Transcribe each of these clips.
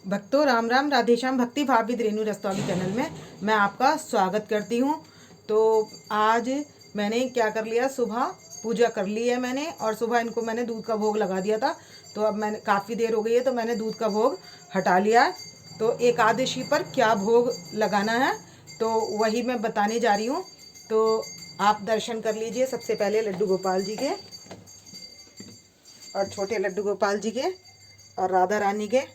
भक्तों राम राम, राधेश्याम, भक्ति भाव विद रेणु रस्तौली चैनल में मैं आपका स्वागत करती हूँ। तो आज मैंने क्या कर लिया, सुबह पूजा कर ली है मैंने, और सुबह इनको मैंने दूध का भोग लगा दिया था। तो अब मैंने काफ़ी देर हो गई है तो मैंने दूध का भोग हटा लिया है। तो एकादशी पर क्या भोग लगाना है तो वही मैं बताने जा रही हूँ। तो आप दर्शन कर लीजिए सबसे पहले लड्डू गोपाल जी के, और छोटे लड्डू गोपाल जी के, और राधा रानी के।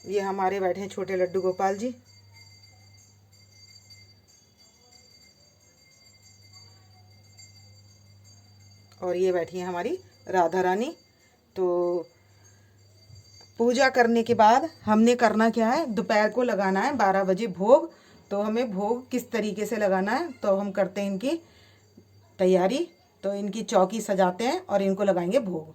ये हमारे बैठे हैं छोटे लड्डू गोपाल जी। और ये बैठी है हमारी राधा रानी। तो पूजा करने के बाद हमने करना क्या है, दोपहर को लगाना है 12 बजे भोग। तो हमें भोग किस तरीके से लगाना है तो हम करते हैं इनकी तैयारी। तो इनकी चौकी सजाते हैं और इनको लगाएंगे भोग।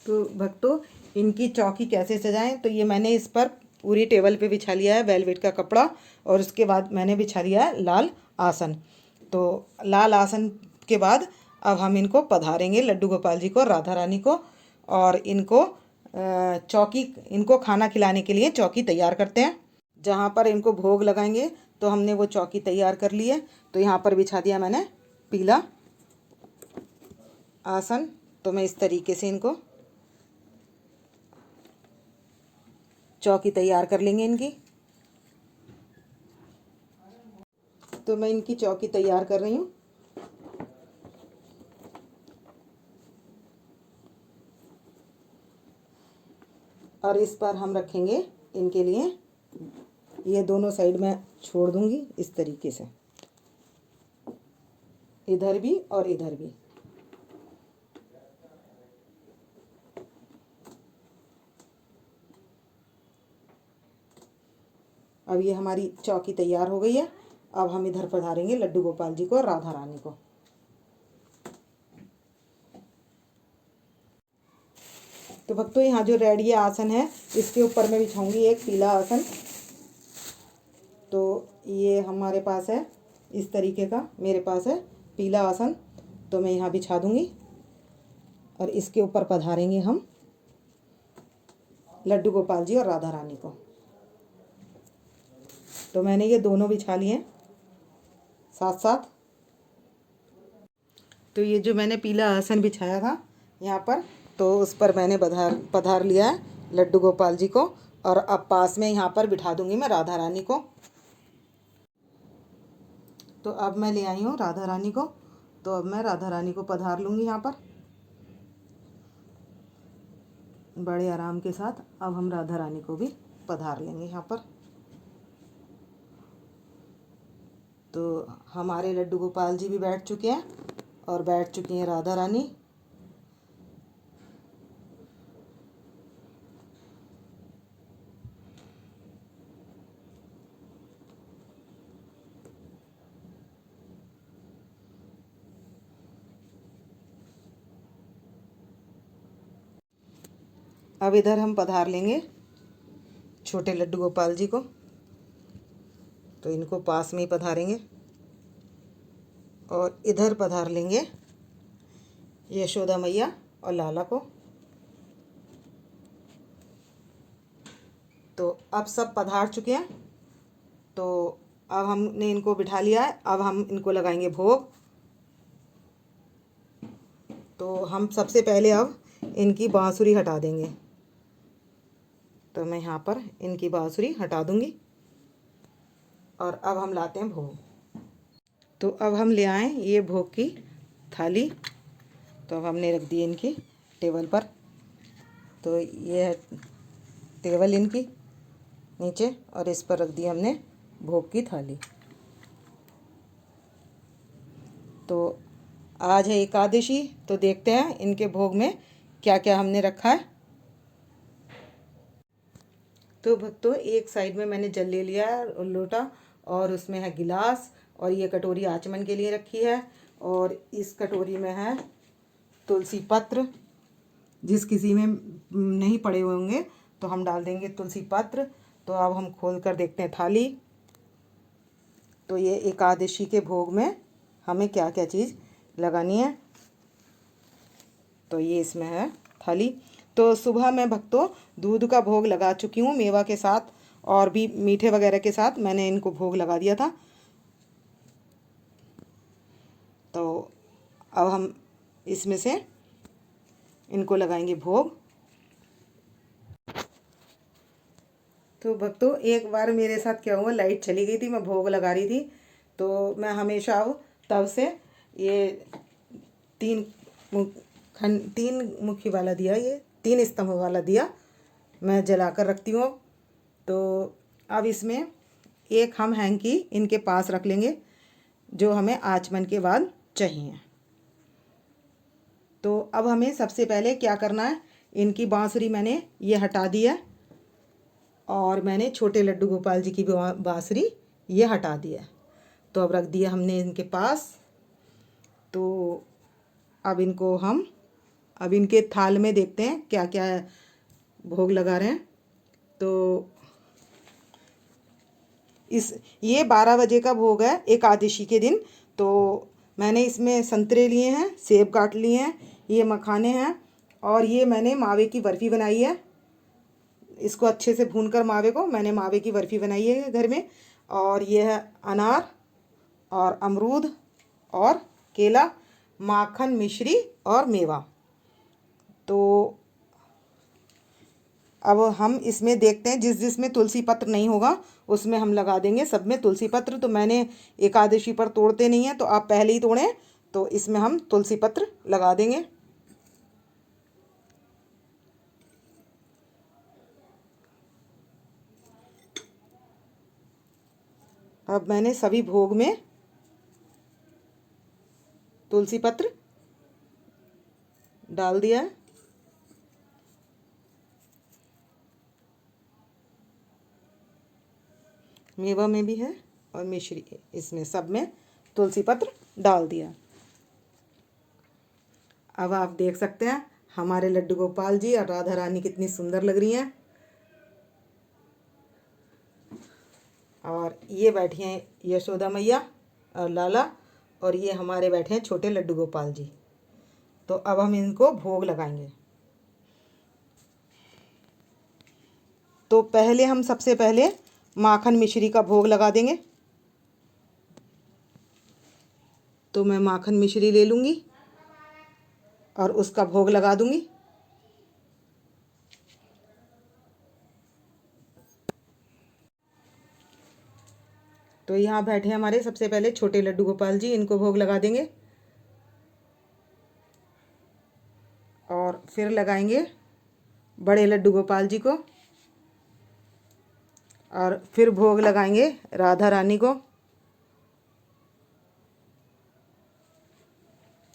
तो भक्तों इनकी चौकी कैसे सजाएं, तो ये मैंने इस पर पूरी टेबल पे बिछा लिया है वेलवेट का कपड़ा, और उसके बाद मैंने बिछा लिया है लाल आसन। तो लाल आसन के बाद अब हम इनको पधारेंगे, लड्डू गोपाल जी को, राधा रानी को, और इनको चौकी, इनको खाना खिलाने के लिए चौकी तैयार करते हैं। जहाँ पर इनको भोग लगाएंगे तो हमने वो चौकी तैयार कर ली है। तो यहाँ पर बिछा दिया मैंने पीला आसन। तो मैं इस तरीके से इनको चौकी तैयार कर लेंगे इनकी। तो मैं इनकी चौकी तैयार कर रही हूँ। और इस पर हम रखेंगे इनके लिए, ये दोनों साइड में छोड़ दूंगी इस तरीके से, इधर भी और इधर भी। अब ये हमारी चौकी तैयार हो गई है। अब हम इधर पधारेंगे लड्डू गोपाल जी को और राधा रानी को। तो भक्तों यहाँ जो रेड ये आसन है इसके ऊपर मैं बिछाऊंगी एक पीला आसन। तो ये हमारे पास है इस तरीके का, मेरे पास है पीला आसन। तो मैं यहाँ बिछा दूंगी और इसके ऊपर पधारेंगे हम लड्डू गोपाल जी और राधा रानी को। तो मैंने ये दोनों बिछा लिए हैं साथ साथ। तो ये जो मैंने पीला आसन बिछाया था यहाँ पर, तो उस पर मैंने पधार लिया है लड्डू गोपाल जी को, और अब पास में यहाँ पर बिठा दूंगी मैं राधा रानी को। तो अब मैं ले आई हूँ राधा रानी को। तो अब मैं राधा रानी को पधार लूँगी यहाँ पर बड़े आराम के साथ। अब हम राधा रानी को भी पधार लेंगे यहाँ पर। तो हमारे लड्डू गोपाल जी भी बैठ चुके हैं और बैठ चुकी हैं राधा रानी। अब इधर हम पधार लेंगे छोटे लड्डू गोपाल जी को। तो इनको पास में ही पधारेंगे, और इधर पधार लेंगे यशोदा मैया और लाला को। तो अब सब पधार चुके हैं। तो अब हमने इनको बिठा लिया है, अब हम इनको लगाएंगे भोग। तो हम सबसे पहले अब इनकी बांसुरी हटा देंगे। तो मैं यहाँ पर इनकी बांसुरी हटा दूंगी, और अब हम लाते हैं भोग। तो अब हम ले आए ये भोग की थाली। तो अब हमने रख दी इनकी टेबल पर। तो ये है टेबल इनकी नीचे, और इस पर रख दी हमने भोग की थाली। तो आज है एकादशी, तो देखते हैं इनके भोग में क्या क्या हमने रखा है। तो भक्तों एक साइड में मैंने जल ले लिया है लोटा, और उसमें है गिलास, और ये कटोरी आचमन के लिए रखी है। और इस कटोरी में है तुलसी पत्र। जिस किसी में नहीं पड़े हुए होंगे तो हम डाल देंगे तुलसी पत्र। तो अब हम खोल कर देखते हैं थाली। तो ये एकादशी के भोग में हमें क्या क्या चीज़ लगानी है। तो ये इसमें है थाली। तो सुबह मैं भक्तों दूध का भोग लगा चुकी हूँ, मेवा के साथ और भी मीठे वगैरह के साथ मैंने इनको भोग लगा दिया था। तो अब हम इसमें से इनको लगाएंगे भोग। तो भक्तों एक बार मेरे साथ क्या हुआ, लाइट चली गई थी, मैं भोग लगा रही थी। तो मैं हमेशा अब तब से ये तीन तीन मुखी वाला दिया, ये 3 स्तंभ वाला दिया मैं जलाकर रखती हूँ। तो अब इसमें एक हम हैंकी इनके पास रख लेंगे जो हमें आचमन के बाद चाहिए। तो अब हमें सबसे पहले क्या करना है, इनकी बांसुरी मैंने ये हटा दी है और मैंने छोटे लड्डू गोपाल जी की बांसुरी ये हटा दिया। तो अब रख दिया हमने इनके पास। तो अब इनको हम अब इनके थाल में देखते हैं क्या क्या भोग लगा रहे हैं। तो ये 12 बजे का भोग है एकादशी के दिन। तो मैंने इसमें संतरे लिए हैं, सेब काट लिए हैं, ये मखाने हैं और ये मैंने मावे की बर्फ़ी बनाई है। इसको अच्छे से भूनकर मावे को मैंने मावे की बर्फ़ी बनाई है घर में। और ये है अनार और अमरूद और केला, माखन, मिश्री और मेवा। तो अब हम इसमें देखते हैं, जिस जिसमें तुलसी पत्र नहीं होगा उसमें हम लगा देंगे, सब में तुलसी पत्र। तो मैंने एकादशी पर तोड़ते नहीं हैं, तो आप पहले ही तोड़ें, तो इसमें हम तुलसी पत्र लगा देंगे। अब मैंने सभी भोग में तुलसी पत्र डाल दिया है। मेवा में भी है और मिश्री, इसमें सब में तुलसी पत्र डाल दिया। अब आप देख सकते हैं हमारे लड्डू गोपाल जी और राधा रानी कितनी सुंदर लग रही हैं। और ये बैठी हैं यशोदा मैया और लाला, और ये हमारे बैठे हैं छोटे लड्डू गोपाल जी। तो अब हम इनको भोग लगाएंगे। तो पहले हम सबसे पहले माखन मिश्री का भोग लगा देंगे। तो मैं माखन मिश्री ले लूँगी और उसका भोग लगा दूँगी। तो यहाँ बैठे हमारे सबसे पहले छोटे लड्डू गोपाल जी, इनको भोग लगा देंगे। और फिर लगाएंगे बड़े लड्डू गोपाल जी को, और फिर भोग लगाएंगे राधा रानी को,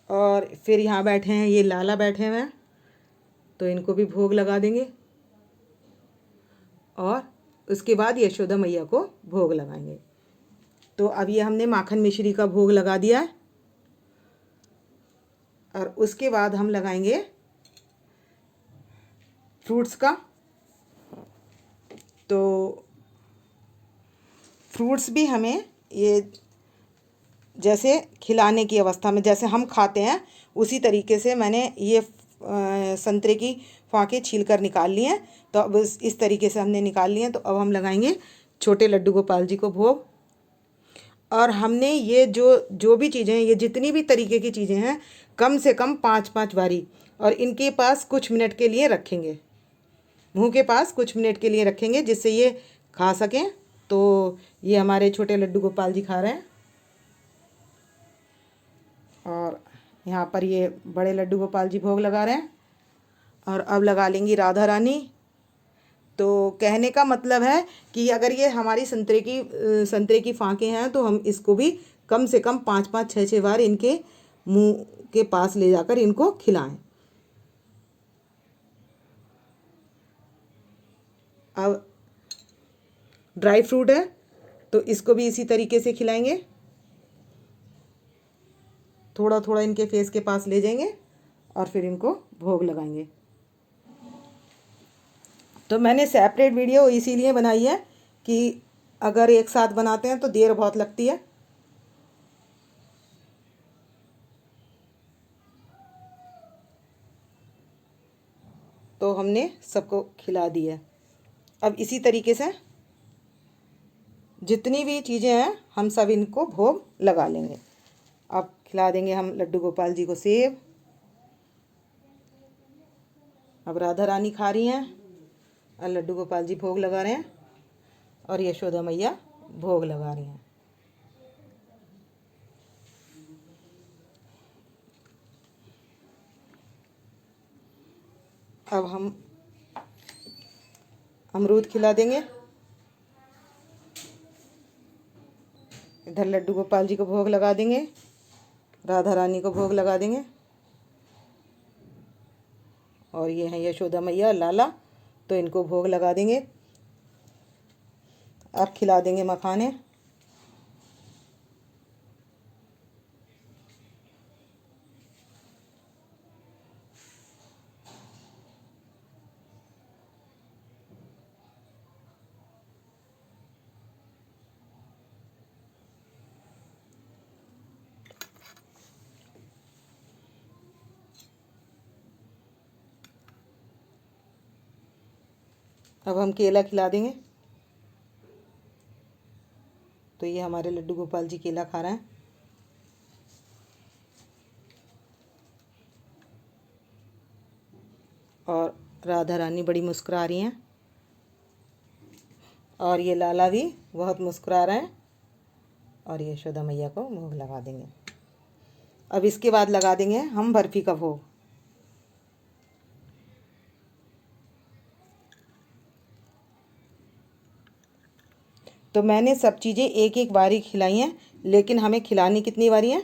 और फिर यहाँ बैठे हैं ये लाला बैठे हुए हैं, तो इनको भी भोग लगा देंगे। और उसके बाद यशोदा मैया को भोग लगाएंगे। तो अब ये हमने माखन मिश्री का भोग लगा दिया है। और उसके बाद हम लगाएंगे फ्रूट्स का। तो फ्रूट्स भी हमें ये जैसे खिलाने की अवस्था में, जैसे हम खाते हैं उसी तरीके से मैंने ये संतरे की फाँके छील कर निकाल लिए हैं। तो अब इस तरीके से हमने निकाल लिए हैं। तो अब हम लगाएंगे छोटे लड्डू गोपाल जी को भोग। और हमने ये जो जो भी चीज़ें हैं, ये जितनी भी तरीके की चीज़ें हैं, कम से कम 5-5 बारी और इनके पास कुछ मिनट के लिए रखेंगे, मुंह के पास कुछ मिनट के लिए रखेंगे, जिससे ये खा सकें। तो ये हमारे छोटे लड्डू गोपाल जी खा रहे हैं। और यहाँ पर ये बड़े लड्डू गोपाल जी भोग लगा रहे हैं। और अब लगा लेंगी राधा रानी। तो कहने का मतलब है कि अगर ये हमारी संतरे की फाँकें हैं, तो हम इसको भी कम से कम 5-5, 6-6 बार इनके मुंह के पास ले जाकर इनको खिलाएं। अब ड्राई फ्रूट है, तो इसको भी इसी तरीके से खिलाएंगे। थोड़ा थोड़ा इनके फेस के पास ले जाएंगे और फिर इनको भोग लगाएंगे। तो मैंने सेपरेट वीडियो इसीलिए बनाई है कि अगर एक साथ बनाते हैं तो देर बहुत लगती है। तो हमने सबको खिला दी है। अब इसी तरीके से जितनी भी चीज़ें हैं हम सब इनको भोग लगा लेंगे। अब खिला देंगे हम लड्डू गोपाल जी को सेब। अब राधा रानी खा रही हैं और लड्डू गोपाल जी भोग लगा रहे हैं और यशोदा मैया भोग लगा रही हैं। अब हम अमरूद खिला देंगे। इधर लड्डू गोपाल जी को भोग लगा देंगे, राधा रानी को भोग लगा देंगे और ये हैं यशोदा मैया लाला, तो इनको भोग लगा देंगे। अब खिला देंगे मखाने। अब हम केला खिला देंगे। तो ये हमारे लड्डू गोपाल जी केला खा रहे हैं। और राधा रानी बड़ी मुस्कुरा रही हैं और ये लाला भी बहुत मुस्कुरा रहे हैं और ये यशोदा मैया को भोग लगा देंगे। अब इसके बाद लगा देंगे हम बर्फ़ी का भोग। तो मैंने सब चीज़ें एक एक बारी खिलाई हैं, लेकिन हमें खिलानी कितनी बारी हैं?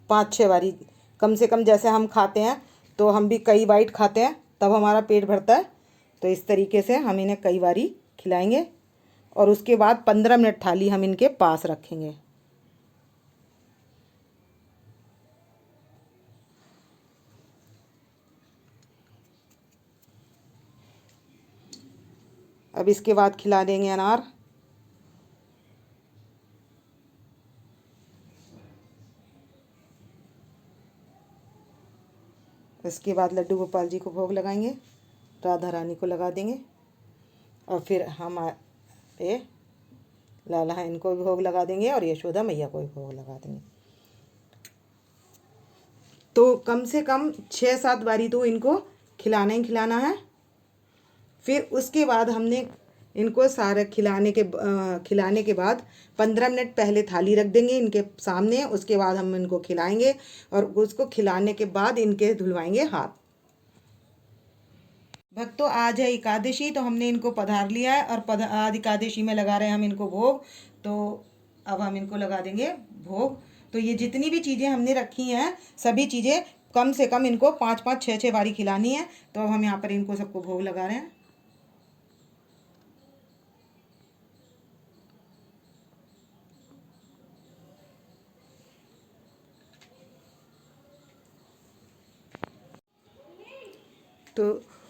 5-6 बारी कम से कम। जैसे हम खाते हैं तो हम भी कई बाइट खाते हैं तब हमारा पेट भरता है, तो इस तरीके से हम इन्हें कई बारी खिलाएंगे और उसके बाद 15 मिनट थाली हम इनके पास रखेंगे। अब इसके बाद खिला देंगे अनार। इसके बाद लड्डू गोपाल जी को भोग लगाएंगे, राधा रानी को लगा देंगे और फिर हम ये लाला है इनको भी भोग लगा देंगे और यशोदा मैया को भी भोग लगा देंगे। तो कम से कम 6-7 बारी तो इनको खिलाना ही खिलाना है। फिर उसके बाद हमने इनको सारा खिलाने के बाद 15 मिनट पहले थाली रख देंगे इनके सामने। उसके बाद हम इनको खिलाएंगे और उसको खिलाने के बाद इनके धुलवाएंगे हाथ। भक्तों, आज है एकादशी, तो हमने इनको पधार लिया है और आज एकादशी में लगा रहे हैं हम इनको भोग। तो अब हम इनको लगा देंगे भोग। तो ये जितनी भी चीज़ें हमने रखी हैं सभी चीज़ें कम से कम इनको 5-5, 6-6 बारी खिलानी है। तो अब हम यहाँ पर इनको सबको भोग लगा रहे हैं। तो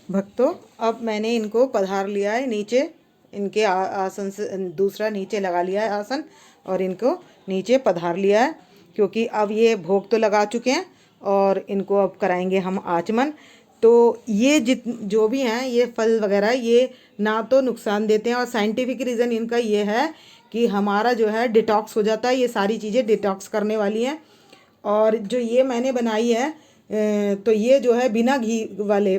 भक्तों, अब मैंने इनको पधार लिया है नीचे। इनके आसन से दूसरा नीचे लगा लिया है आसन और इनको नीचे पधार लिया है, क्योंकि अब ये भोग तो लगा चुके हैं और इनको अब कराएंगे हम आचमन। तो ये जो भी हैं ये फल वगैरह ये ना तो नुकसान देते हैं और साइंटिफिक रीज़न इनका ये है कि हमारा जो है डिटॉक्स हो जाता है। ये सारी चीज़ें डिटॉक्स करने वाली हैं। और जो ये मैंने बनाई है तो ये जो है बिना घी वाले,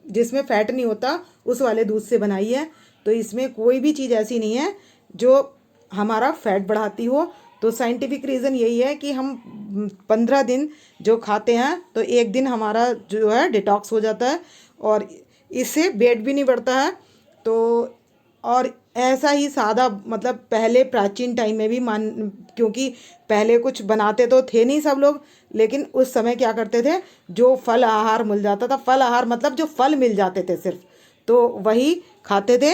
जिसमें फ़ैट नहीं होता, उस वाले दूध से बनाई है। तो इसमें कोई भी चीज़ ऐसी नहीं है जो हमारा फ़ैट बढ़ाती हो। तो साइंटिफिक रीज़न यही है कि हम 15 दिन जो खाते हैं तो एक दिन हमारा जो है डिटॉक्स हो जाता है और इससे वेट भी नहीं बढ़ता है। तो और ऐसा ही सादा, मतलब पहले प्राचीन टाइम में भी क्योंकि पहले कुछ बनाते तो थे नहीं सब लोग, लेकिन उस समय क्या करते थे, जो फल आहार मिल जाता था, फल आहार मतलब जो फल मिल जाते थे सिर्फ, तो वही खाते थे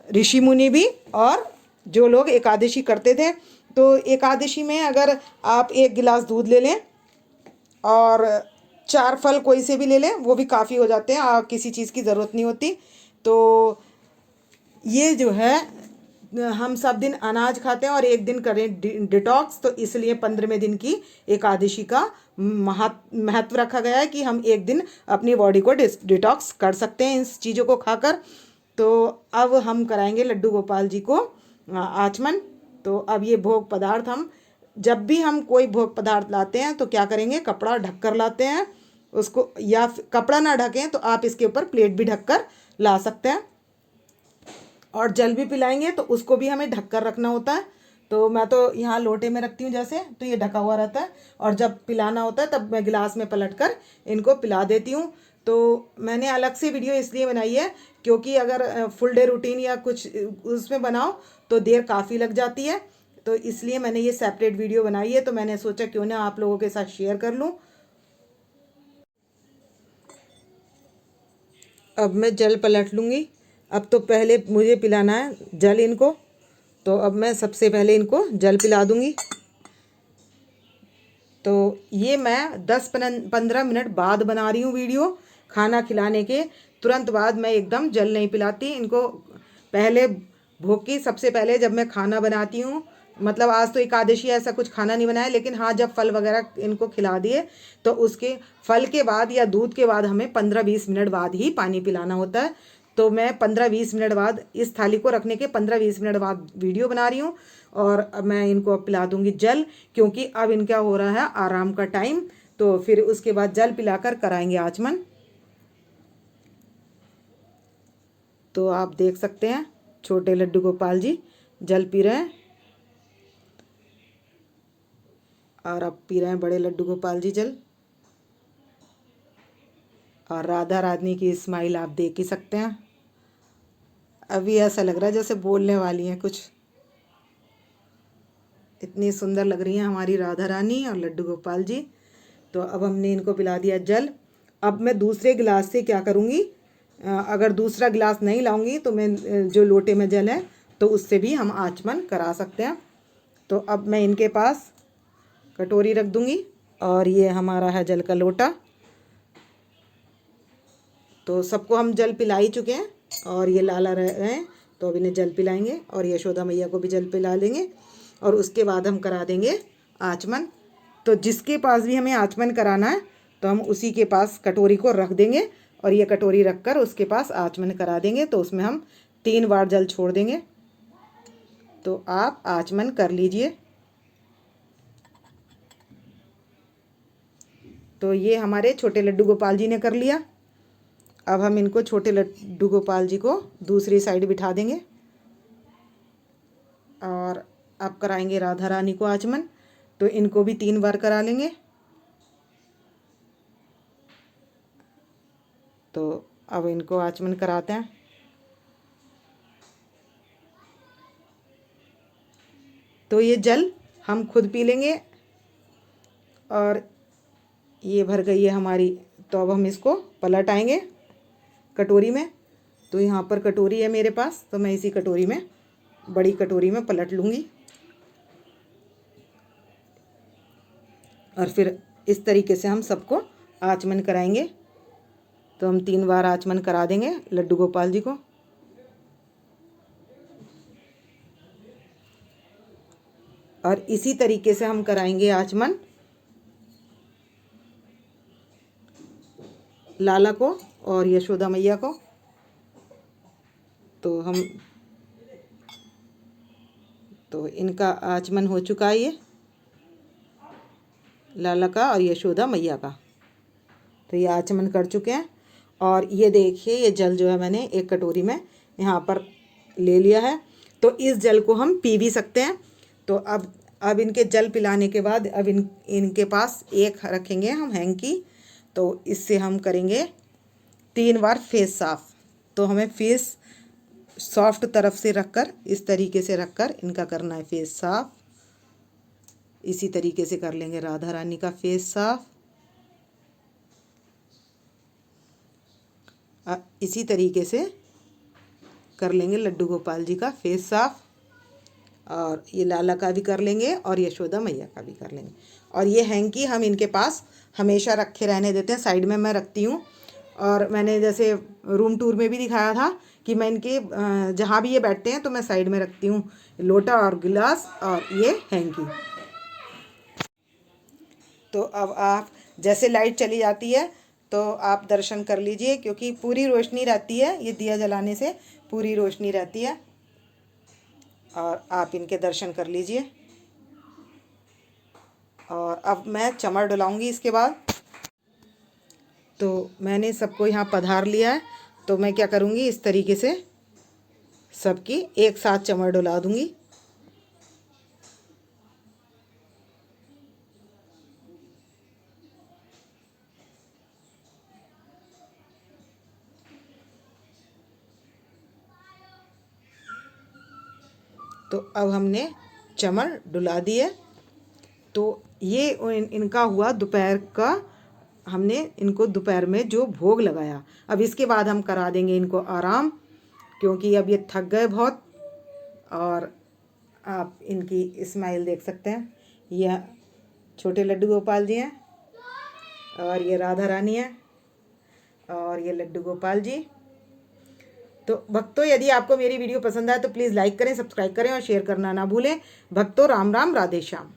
ऋषि मुनि भी और जो लोग एकादशी करते थे। तो एकादशी में अगर आप 1 गिलास दूध ले लें और 4 फल कोई से भी ले लें, वो भी काफ़ी हो जाते हैं, किसी चीज़ की ज़रूरत नहीं होती। तो ये जो है हम सब दिन अनाज खाते हैं और एक दिन करें डिटॉक्स, तो इसलिए 15वें दिन की एकादशी का महत्व रखा गया है कि हम एक दिन अपनी बॉडी को डिटॉक्स कर सकते हैं इस चीज़ों को खाकर। तो अब हम कराएंगे लड्डू गोपाल जी को आचमन। तो अब ये भोग पदार्थ हम जब भी हम कोई भोग पदार्थ लाते हैं तो क्या करेंगे, कपड़ा ढक कर लाते हैं उसको, या कपड़ा ना ढकें तो आप इसके ऊपर प्लेट भी ढक कर ला सकते हैं। और जल भी पिलाएंगे तो उसको भी हमें ढक कर रखना होता है। तो मैं तो यहाँ लोटे में रखती हूँ जैसे, तो ये ढका हुआ रहता है, और जब पिलाना होता है तब मैं गिलास में पलट कर इनको पिला देती हूँ। तो मैंने अलग से वीडियो इसलिए बनाई है क्योंकि अगर फुल डे रूटीन या कुछ उसमें बनाओ तो देर काफ़ी लग जाती है, तो इसलिए मैंने ये सेपरेट वीडियो बनाई है। तो मैंने सोचा क्यों ना आप लोगों के साथ शेयर कर लूँ। अब मैं जल पलट लूँगी। अब तो पहले मुझे पिलाना है जल इनको, तो अब मैं सबसे पहले इनको जल पिला दूँगी। तो ये मैं 10-15 मिनट बाद बना रही हूँ वीडियो। खाना खिलाने के तुरंत बाद मैं एकदम जल नहीं पिलाती इनको। पहले भोग की सबसे पहले जब मैं खाना बनाती हूँ, मतलब आज तो एकादशी ऐसा कुछ खाना नहीं बनाया, लेकिन हाँ जब फल वगैरह इनको खिला दिए तो उसके फल के बाद या दूध के बाद हमें 15-20 मिनट बाद ही पानी पिलाना होता है। तो मैं 15-20 मिनट बाद, इस थाली को रखने के 15-20 मिनट बाद वीडियो बना रही हूँ। और अब मैं इनको अब पिला दूँगी जल, क्योंकि अब इनका हो रहा है आराम का टाइम। तो फिर उसके बाद जल पिलाकर कराएंगे आचमन। तो आप देख सकते हैं छोटे लड्डू गोपाल जी जल पी रहे हैं, और अब पी रहे हैं बड़े लड्डू गोपाल जी जल। और राधा रानी की स्माइल आप देख ही सकते हैं। अभी ऐसा लग रहा है जैसे बोलने वाली हैं कुछ, इतनी सुंदर लग रही हैं हमारी राधा रानी और लड्डू गोपाल जी। तो अब हमने इनको पिला दिया जल। अब मैं दूसरे गिलास से क्या करूँगी, अगर दूसरा गिलास नहीं लाऊंगी तो मैं जो लोटे में जल है तो उससे भी हम आचमन करा सकते हैं। तो अब मैं इनके पास कटोरी रख दूँगी, और ये हमारा है जल का लोटा। तो सबको हम जल पिला ही चुके हैं, और ये लाला रह रहे हैं तो अब इन्हें जल पिलाएंगे, और यशोदा मैया को भी जल पिला लेंगे, और उसके बाद हम करा देंगे आचमन। तो जिसके पास भी हमें आचमन कराना है तो हम उसी के पास कटोरी को रख देंगे, और ये कटोरी रख कर उसके पास आचमन करा देंगे। तो उसमें हम 3 बार जल छोड़ देंगे। तो आप आचमन कर लीजिए। तो ये हमारे छोटे लड्डू गोपाल जी ने कर लिया। अब हम इनको छोटे लड्डू गोपाल जी को दूसरी साइड बिठा देंगे, और अब कराएंगे राधा रानी को आचमन। तो इनको भी 3 बार करा लेंगे। तो अब इनको आचमन कराते हैं। तो ये जल हम खुद पी लेंगे, और ये भर गई है हमारी। तो अब हम इसको पलट आएंगे कटोरी में। तो यहाँ पर कटोरी है मेरे पास, तो मैं इसी कटोरी में, बड़ी कटोरी में पलट लूँगी। और फिर इस तरीके से हम सबको आचमन कराएंगे। तो हम 3 बार आचमन करा देंगे लड्डू गोपाल जी को। और इसी तरीके से हम कराएंगे आचमन लाला को और यशोदा मैया को। तो इनका आचमन हो चुका है, ये लाला का और यशोदा मैया का। तो ये आचमन कर चुके हैं। और ये देखिए ये जल जो है मैंने एक कटोरी में यहाँ पर ले लिया है। तो इस जल को हम पी भी सकते हैं। तो अब इनके जल पिलाने के बाद अब इनके पास एक रखेंगे हम हैंकी। तो इससे हम करेंगे 3 बार फेस साफ। तो हमें फेस सॉफ्ट तरफ से रखकर, इस तरीके से रखकर इनका करना है फेस साफ। इसी तरीके से कर लेंगे राधा रानी का फेस साफ। इसी तरीके से कर लेंगे लड्डू गोपाल जी का फेस साफ, और ये लाला का भी कर लेंगे और यशोदा मैया का भी कर लेंगे। और ये हैंकी हम इनके पास हमेशा रखे रहने देते हैं, साइड में मैं रखती हूँ। और मैंने जैसे रूम टूर में भी दिखाया था कि मैं इनके जहाँ भी ये बैठते हैं तो मैं साइड में रखती हूँ लोटा और गिलास और ये हैंकी। तो अब आप जैसे लाइट चली जाती है तो आप दर्शन कर लीजिए, क्योंकि पूरी रोशनी रहती है, ये दिया जलाने से पूरी रोशनी रहती है। और आप इनके दर्शन कर लीजिए। और अब मैं चमर डुलाऊंगी इसके बाद। तो मैंने सबको यहाँ पधार लिया है, तो मैं क्या करूँगी, इस तरीके से सबकी एक साथ चमर डुला दूँगी। तो अब हमने चमर डुला दिए। तो ये इनका हुआ दोपहर का, हमने इनको दोपहर में जो भोग लगाया। अब इसके बाद हम करा देंगे इनको आराम, क्योंकि अब ये थक गए बहुत। और आप इनकी स्माइल देख सकते हैं, यह छोटे लड्डू गोपाल जी हैं, और ये राधा रानी है, और ये लड्डू गोपाल जी। तो भक्तों, यदि आपको मेरी वीडियो पसंद आए तो प्लीज़ लाइक करें, सब्सक्राइब करें और शेयर करना ना भूलें। भक्तों, राम राम, राधे श्याम।